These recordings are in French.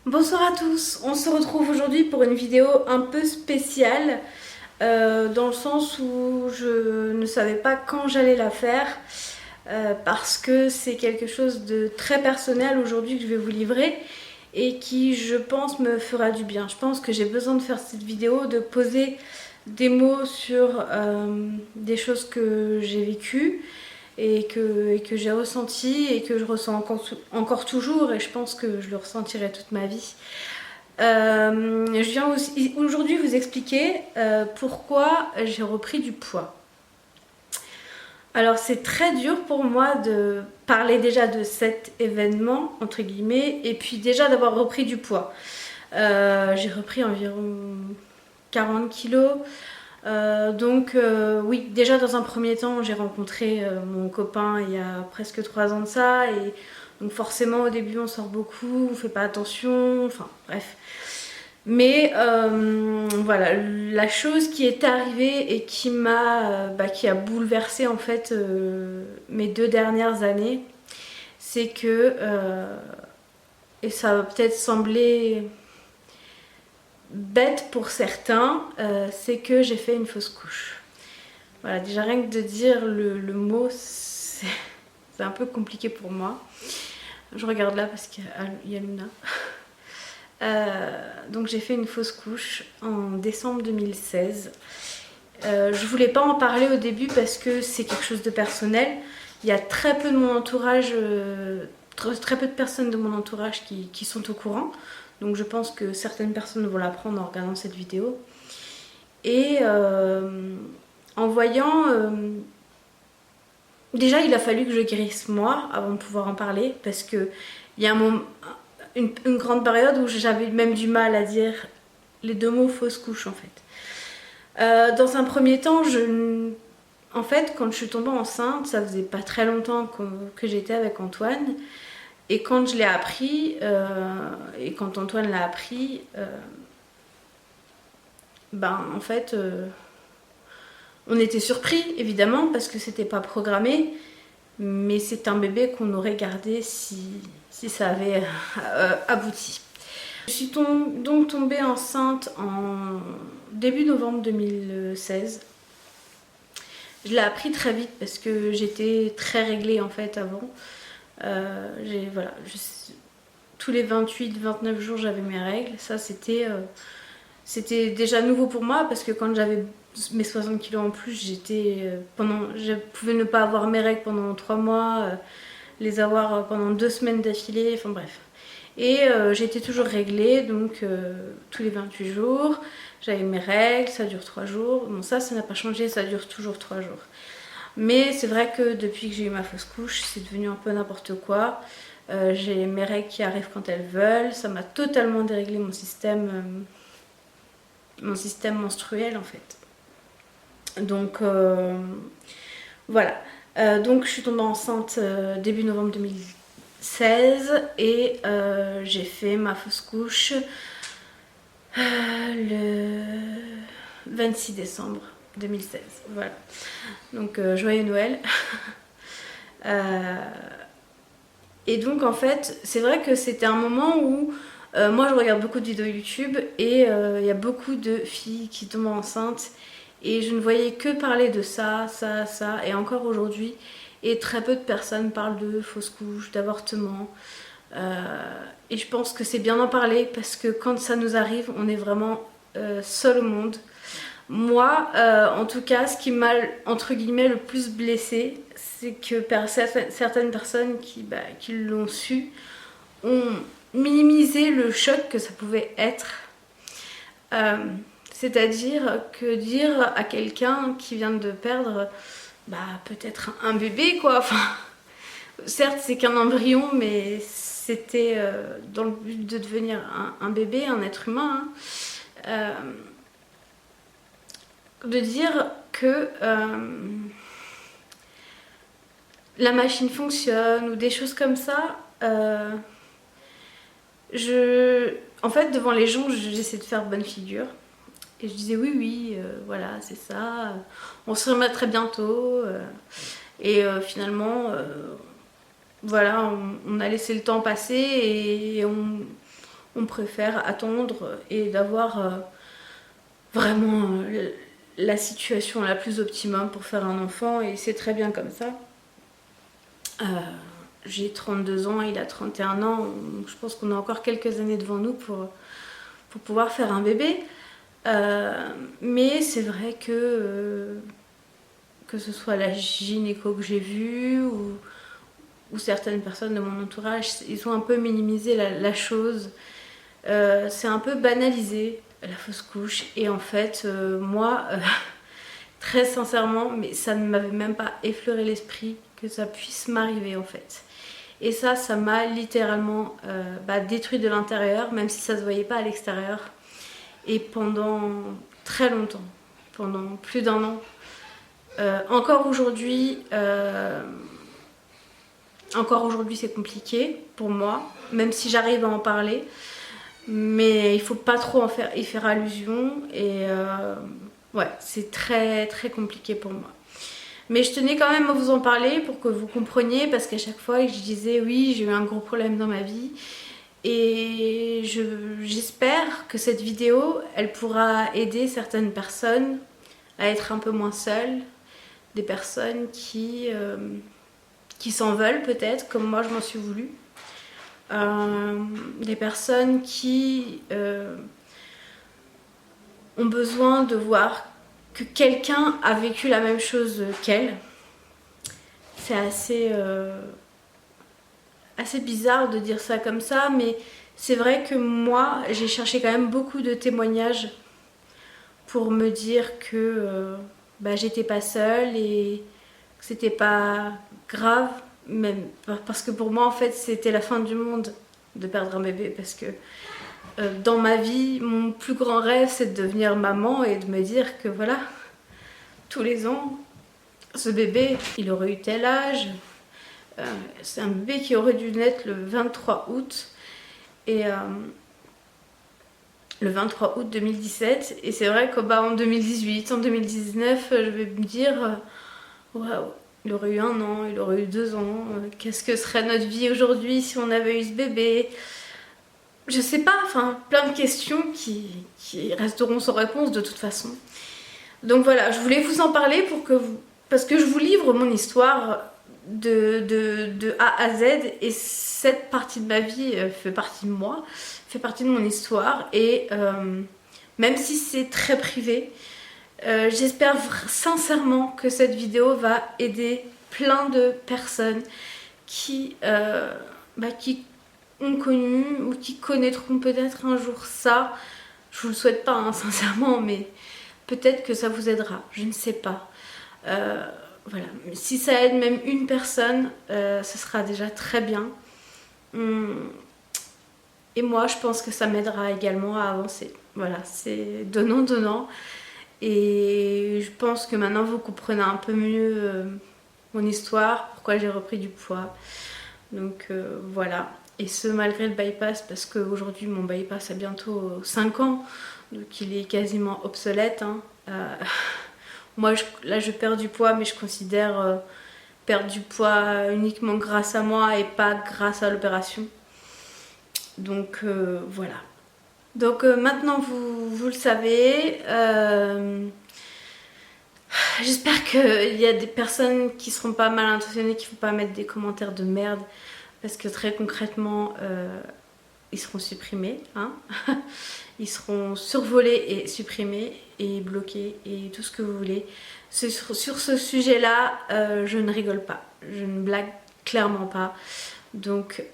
Bonsoir à tous, on se retrouve aujourd'hui pour une vidéo un peu spéciale dans le sens où je ne savais pas quand j'allais la faire parce que c'est quelque chose de très personnel aujourd'hui que je vais vous livrer et qui je pense me fera du bien. Je pense que j'ai besoin de faire cette vidéo, de poser des mots sur des choses que j'ai vécues et que j'ai ressenti et que je ressens encore toujours et je pense que je le ressentirai toute ma vie. Je viens aujourd'hui vous expliquer pourquoi j'ai repris du poids. Alors c'est très dur pour moi de parler déjà de cet événement entre guillemets et puis déjà d'avoir repris du poids. J'ai repris environ 40 kilos. Oui, déjà dans un premier temps, j'ai rencontré mon copain il y a presque 3 ans de ça. Et donc forcément au début on sort beaucoup, on fait pas attention, enfin bref. Mais voilà, la chose qui est arrivée et qui a bouleversé en fait mes 2 dernières années, c'est que, et ça va peut-être sembler bête pour certains, c'est que j'ai fait une fausse couche. Voilà, déjà rien que de dire le mot, c'est un peu compliqué pour moi. Je regarde là parce qu'il y a Luna. Donc j'ai fait une fausse couche en décembre 2016. Je voulais pas en parler au début parce que c'est quelque chose de personnel. Il y a très peu de mon entourage, très peu de personnes de mon entourage qui sont au courant. Donc je pense que certaines personnes vont l'apprendre en regardant cette vidéo. Et en voyant... déjà il a fallu que je guérisse moi avant de pouvoir en parler parce que il y a une grande période où j'avais même du mal à dire les deux mots fausse couche en fait. Dans un premier temps, en fait, quand je suis tombée enceinte, ça faisait pas très longtemps que j'étais avec Antoine. Et quand je l'ai appris, et quand Antoine l'a appris, en fait, on était surpris évidemment parce que c'était pas programmé, mais c'est un bébé qu'on aurait gardé si ça avait abouti. Je suis donc tombée enceinte en début novembre 2016. Je l'ai appris très vite parce que j'étais très réglée en fait avant. Voilà, tous les 28-29 jours j'avais mes règles. Ça c'était déjà nouveau pour moi parce que quand j'avais mes 60 kilos en plus, je pouvais ne pas avoir mes règles pendant 3 mois, les avoir pendant 2 semaines d'affilée, enfin bref. Et j'étais toujours réglée, donc tous les 28 jours, j'avais mes règles, ça dure 3 jours. Bon, ça n'a pas changé, ça dure toujours 3 jours. Mais c'est vrai que depuis que j'ai eu ma fausse couche, c'est devenu un peu n'importe quoi. J'ai mes règles qui arrivent quand elles veulent, ça m'a totalement déréglé mon système menstruel en fait. Donc voilà. Donc je suis tombée enceinte début novembre 2016 et j'ai fait ma fausse couche le 26 décembre 2016. Voilà. Donc joyeux Noël. Et donc en fait, c'est vrai que c'était un moment où moi je regarde beaucoup de vidéos YouTube et il y a beaucoup de filles qui tombent enceintes et je ne voyais que parler de ça, ça, ça et encore aujourd'hui. Et très peu de personnes parlent de fausses couches, d'avortement. Et je pense que c'est bien d'en parler parce que quand ça nous arrive, on est vraiment seul au monde. Moi, en tout cas, ce qui m'a entre guillemets le plus blessée, c'est que certaines personnes qui l'ont su ont minimisé le choc que ça pouvait être. Euh, C'est-à-dire que dire à quelqu'un qui vient de perdre peut-être un bébé quoi, enfin, certes c'est qu'un embryon mais c'était dans le but de devenir un bébé, un être humain, hein. De dire que la machine fonctionne ou des choses comme ça, en fait devant les gens j'essaie de faire bonne figure et je disais oui oui voilà c'est ça, on se remet très bientôt et finalement voilà on a laissé le temps passer et on préfère attendre et d'avoir vraiment la situation la plus optimum pour faire un enfant, et c'est très bien comme ça. J'ai 32 ans, il a 31 ans, donc je pense qu'on a encore quelques années devant nous pour pouvoir faire un bébé. Mais c'est vrai que ce soit la gynéco que j'ai vue ou certaines personnes de mon entourage, ils ont un peu minimisé la chose. C'est un peu banalisé la fausse couche, et en fait moi très sincèrement, mais ça ne m'avait même pas effleuré l'esprit que ça puisse m'arriver en fait. Et ça m'a littéralement détruit de l'intérieur, même si ça se voyait pas à l'extérieur. Et pendant très longtemps, pendant plus d'1 an, encore aujourd'hui c'est compliqué pour moi, même si j'arrive à en parler. Mais il faut pas trop y faire allusion, et ouais, c'est très très compliqué pour moi. Mais je tenais quand même à vous en parler pour que vous compreniez, parce qu'à chaque fois je disais oui, j'ai eu un gros problème dans ma vie, et j'espère que cette vidéo elle pourra aider certaines personnes à être un peu moins seules, des personnes qui s'en veulent peut-être comme moi je m'en suis voulu. Des personnes qui ont besoin de voir que quelqu'un a vécu la même chose qu'elle. C'est assez bizarre de dire ça comme ça, mais c'est vrai que moi j'ai cherché quand même beaucoup de témoignages pour me dire que j'étais pas seule et que c'était pas grave, même parce que pour moi en fait c'était la fin du monde de perdre un bébé, parce que dans ma vie mon plus grand rêve c'est de devenir maman et de me dire que voilà, tous les ans ce bébé il aurait eu tel âge, c'est un bébé qui aurait dû naître le 23 août et le 23 août 2017, et c'est vrai qu'en 2018, en 2019 je vais me dire waouh, il aurait eu 1 an, il aurait eu 2 ans, qu'est-ce que serait notre vie aujourd'hui si on avait eu ce bébé? Je sais pas, enfin plein de questions qui resteront sans réponse de toute façon. Donc voilà, je voulais vous en parler parce que je vous livre mon histoire de A à Z, et cette partie de ma vie fait partie de moi, fait partie de mon histoire, et même si c'est très privé, j'espère sincèrement que cette vidéo va aider plein de personnes qui ont connu ou qui connaîtront peut-être un jour ça. Je vous le souhaite pas hein, sincèrement, mais peut-être que ça vous aidera, je ne sais pas. Voilà, si ça aide même une personne, ce sera déjà très bien. Et moi je pense que ça m'aidera également à avancer. Voilà, c'est donnant. Et je pense que maintenant vous comprenez un peu mieux mon histoire, pourquoi j'ai repris du poids. Donc voilà. Et ce malgré le bypass, parce qu'aujourd'hui mon bypass a bientôt 5 ans, donc il est quasiment obsolète. Hein. Moi là je perds du poids, mais je considère perdre du poids uniquement grâce à moi et pas grâce à l'opération. Donc voilà. Donc maintenant vous le savez. J'espère qu'il y a des personnes qui seront pas mal intentionnées, qui ne vont pas mettre des commentaires de merde, parce que très concrètement ils seront supprimés hein. Ils seront survolés et supprimés et bloqués et tout ce que vous voulez. Sur ce sujet là je ne rigole pas, je ne blague clairement pas. Donc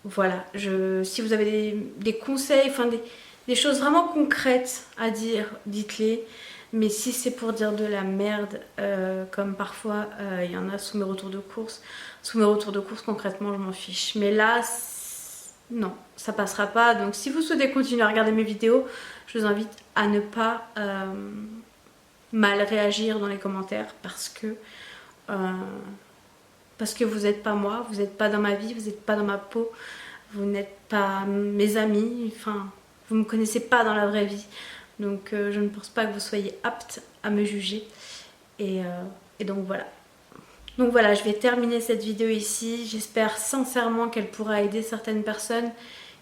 voilà, si vous avez des conseils, enfin des choses vraiment concrètes à dire, dites-les. Mais si c'est pour dire de la merde, comme parfois il y en a sous mes retours de course, concrètement je m'en fiche. Mais là, non, ça passera pas. Donc si vous souhaitez continuer à regarder mes vidéos, je vous invite à ne pas mal réagir dans les commentaires, parce que vous n'êtes pas moi, vous n'êtes pas dans ma vie, vous n'êtes pas dans ma peau, vous n'êtes pas mes amis, enfin vous ne me connaissez pas dans la vraie vie. Donc je ne pense pas que vous soyez apte à me juger. Et donc voilà. Donc voilà, je vais terminer cette vidéo ici. J'espère sincèrement qu'elle pourra aider certaines personnes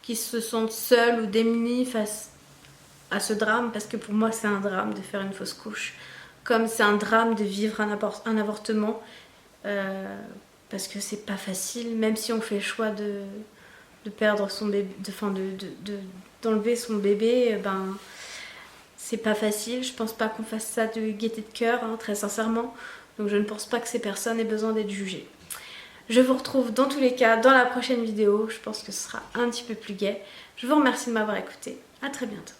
qui se sentent seuls ou démunis face à ce drame, parce que pour moi c'est un drame de faire une fausse couche, comme c'est un drame de vivre un avortement, parce que c'est pas facile, même si on fait le choix de perdre son bébé, d'enlever son bébé, ben c'est pas facile. Je pense pas qu'on fasse ça de gaieté de cœur, hein, très sincèrement. Donc je ne pense pas que ces personnes aient besoin d'être jugées. Je vous retrouve dans tous les cas dans la prochaine vidéo. Je pense que ce sera un petit peu plus gai. Je vous remercie de m'avoir écouté. À très bientôt.